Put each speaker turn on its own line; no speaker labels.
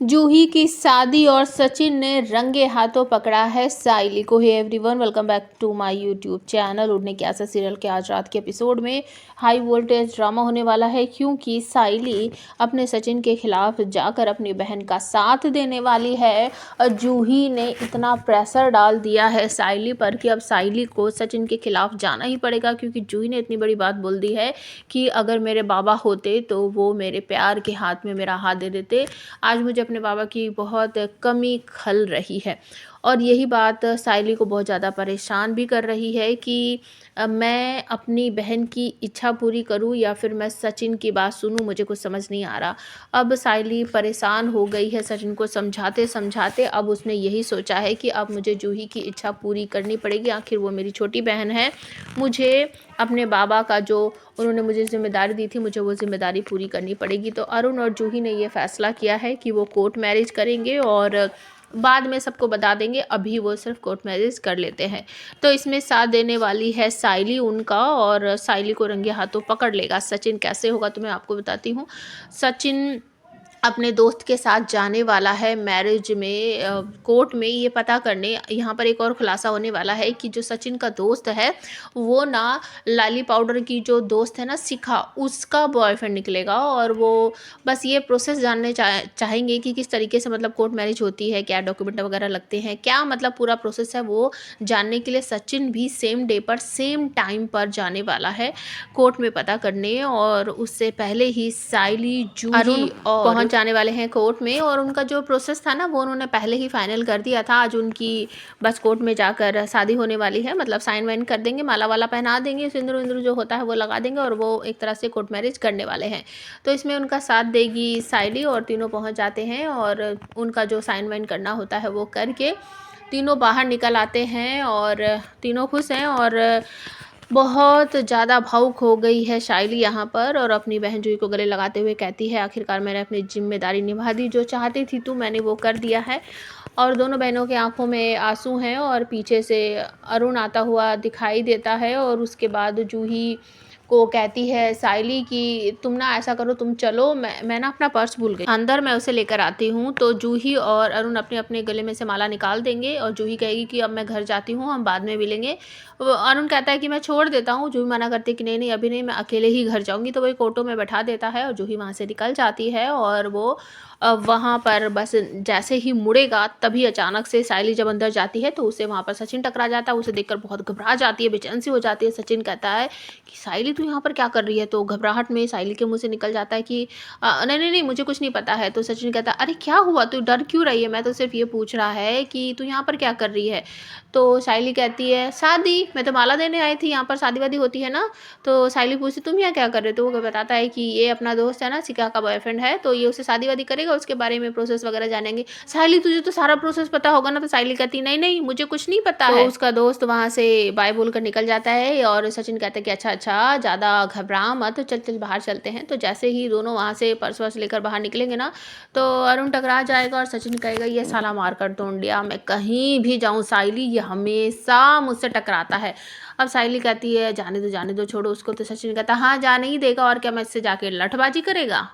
जूही की शादी और सचिन ने रंगे हाथों पकड़ा है साइली को। Hey everyone, welcome back to my YouTube channel. उड़ने की आशा सीरियल के आज रात के एपिसोड में हाई वोल्टेज ड्रामा होने वाला है, क्योंकि साइली अपने सचिन के खिलाफ जाकर अपनी बहन का साथ देने वाली है। और जूही ने इतना प्रेशर डाल दिया है साइली पर कि अब साइली को सचिन के खिलाफ जाना ही पड़ेगा, क्योंकि जूही ने इतनी बड़ी बात बोल दी है कि अगर मेरे बाबा होते तो वो मेरे प्यार के हाथ में मेरा हाथ दे देते। आज मुझे अपने बाबा की बहुत कमी खल रही है, और यही बात साइली को बहुत ज़्यादा परेशान भी कर रही है कि मैं अपनी बहन की इच्छा पूरी करूं या फिर मैं सचिन की बात सुनूं, मुझे कुछ समझ नहीं आ रहा। अब साइली परेशान हो गई है सचिन को समझाते समझाते। अब उसने यही सोचा है कि अब मुझे जूही की इच्छा पूरी करनी पड़ेगी, आखिर वो मेरी छोटी बहन है। मुझे अपने बाबा का जो उन्होंने मुझे ज़िम्मेदारी दी थी, मुझे वो ज़िम्मेदारी पूरी करनी पड़ेगी। तो अरुण और जूही ने ये फ़ैसला किया है कि वो कोर्ट मैरिज करेंगे और बाद में सबको बता देंगे। अभी वो सिर्फ कोर्ट मैरिज कर लेते हैं। तो इसमें साथ देने वाली है साइली उनका, और साइली को रंगे हाथों पकड़ लेगा सचिन। कैसे होगा तो मैं आपको बताती हूँ। सचिन अपने दोस्त के साथ जाने वाला है मैरिज में, कोर्ट में ये पता करने। यहाँ पर एक और खुलासा होने वाला है कि जो सचिन का दोस्त है वो ना लाली पाउडर की जो दोस्त है ना शिखा, उसका बॉयफ्रेंड निकलेगा। और वो बस ये प्रोसेस जानने चाहेंगे कि किस तरीके से मतलब कोर्ट मैरिज होती है, क्या डॉक्यूमेंट वगैरह लगते हैं, क्या मतलब पूरा प्रोसेस है, वो जानने के लिए सचिन भी सेम डे पर सेम टाइम पर जाने वाला है कोर्ट में पता करने। और उससे पहले ही साइली, जूही और पहुंच जाने वाले हैं कोर्ट में। और उनका जो प्रोसेस था ना वो उन्होंने पहले ही फाइनल कर दिया था। आज उनकी बस कोर्ट में जाकर शादी होने वाली है, मतलब साइन वाइन कर देंगे, माला वाला पहना देंगे, सिंदूर विंदूर जो होता है वो लगा देंगे, और वो एक तरह से कोर्ट मैरिज करने वाले हैं। तो इसमें उनका साथ देगी साइली, और तीनों पहुँच जाते हैं और उनका जो साइन वाइन करना होता है वो करके तीनों बाहर निकल आते हैं। और तीनों खुश हैं, और बहुत ज़्यादा भावुक हो गई है साइली यहाँ पर, और अपनी बहन जूही को गले लगाते हुए कहती है, आखिरकार मैंने अपनी जिम्मेदारी निभा दी, जो चाहती थी तू मैंने वो कर दिया है। और दोनों बहनों की आंखों में आंसू हैं, और पीछे से अरुण आता हुआ दिखाई देता है। और उसके बाद जूही को कहती है साइली कि तुम ना ऐसा करो, तुम चलो, मैं ना अपना पर्स भूल गई अंदर, मैं उसे लेकर आती हूँ। तो जूही और अरुण अपने अपने गले में से माला निकाल देंगे, और जूही कहेगी कि अब मैं घर जाती हूँ, हम बाद में मिलेंगे। अरुण कहता है कि मैं छोड़ देता हूँ। जूही मना करती है कि नहीं नहीं, अभी नहीं, मैं अकेले ही घर जाऊँगी। तो वो एक ऑटो में बैठा देता है और जूही वहाँ से निकल जाती है। और वो वहाँ पर बस जैसे ही मुड़ेगा तभी अचानक से साइली जब अंदर जाती है तो उसे वहाँ पर सचिन टकरा जाता है। उसे देखकर बहुत घबरा जाती है, बेचैन सी हो जाती है। सचिन कहता है कि साइली तू यहाँ पर क्या कर रही है? तो घबराहट में साइली के मुंह से निकल जाता है कि नहीं नहीं नहीं, मुझे कुछ नहीं पता है। तो सचिन कहता है, अरे क्या हुआ, तू डर क्यों रही है? मैं तो सिर्फ ये पूछ रहा है कि तू यहाँ पर क्या कर रही है। तो साइली कहती है, शादी, मैं तो माला देने आई थी, यहाँ पर शादी वादी होती है ना। तो साइली पूछती, तुम यहाँ क्या कर रहे हो? तो वो बताता है कि ये अपना दोस्त है ना, शिखा का बॉयफ्रेंड है, तो ये उसे शादी वादी करेगा, उसके बारे में प्रोसेस वगैरह जानेंगे। साइली तुझे तो सारा प्रोसेस पता होगा ना? तो साइली कहती, नहीं नहीं, मुझे कुछ नहीं पता है। तो उसका दोस्त वहाँ से बाय बोलकर निकल जाता है, और सचिन कहता है कि अच्छा अच्छा, ज़्यादा घबरा मत, चल चल बाहर चलते हैं। तो जैसे ही दोनों वहाँ से पर्स वर्स लेकर बाहर निकलेंगे ना, तो अरुण टकरा जाएगा और सचिन कहेगा, ये साला मार कर तोड़ दिया, मैं कहीं भी जाऊँ साइली ये हमेशा मुझसे टकराता है। अब साइली कहती है, जाने दो छोड़ो उसको। तो सचिन कहता, हाँ जाने ही देगा, और क्या, मैं इससे जाके लठबाजी करेगा।